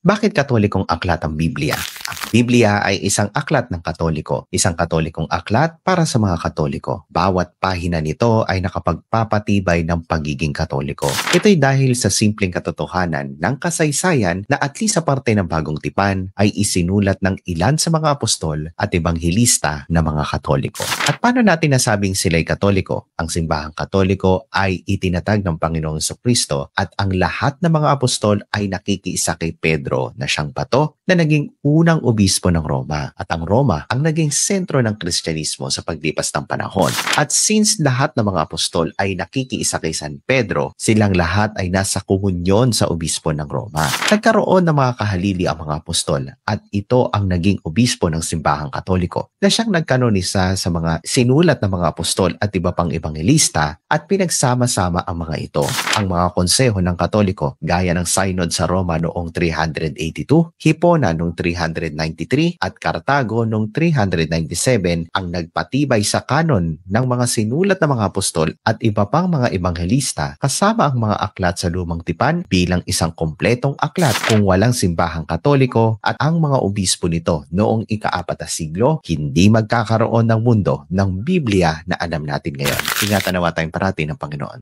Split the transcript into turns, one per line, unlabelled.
Bakit Katolikong aklat ang Biblia? Ang Biblia ay isang aklat ng Katoliko, isang Katolikong aklat para sa mga Katoliko. Bawat pahina nito ay nakapagpapatibay ng pagiging Katoliko. Ito'y dahil sa simpleng katotohanan ng kasaysayan na at least sa parte ng Bagong Tipan ay isinulat ng ilan sa mga apostol at ebanghilista na mga Katoliko. At paano natin nasabing sila'y Katoliko? Ang simbahang Katoliko ay itinatag ng Panginoong Jesucristo at ang lahat ng mga apostol ay nakikiisa kay Pedro na siyang bato na naging unang obispo ng Roma. At ang Roma ang naging sentro ng Kristyanismo sa paglipas ng panahon. At since lahat ng mga apostol ay nakikiisa kay San Pedro, silang lahat ay nasa komunyon sa obispo ng Roma. Nagkaroon ng mga kahalili ang mga apostol at ito ang naging obispo ng simbahang Katoliko na siyang nagkanonisa sa mga sinulat ng mga apostol at iba pang ebanghilista at pinagsama-sama ang mga ito. Ang mga konseho ng Katoliko gaya ng Synod sa Roma noong 382, Hipona noong 393 at Cartago noong 397 ang nagpatibay sa kanon ng mga sinulat ng mga apostol at iba pang mga ebanghilista kasama ang mga aklat sa Lumang Tipan bilang isang kompletong aklat kung walang simbahang Katoliko at ang mga obispo nito noong ika-4 na siglo, hindi magkakaroon ng mundo ng Biblia na alam natin ngayon. Ingatan nawa tayong parati ng Panginoon.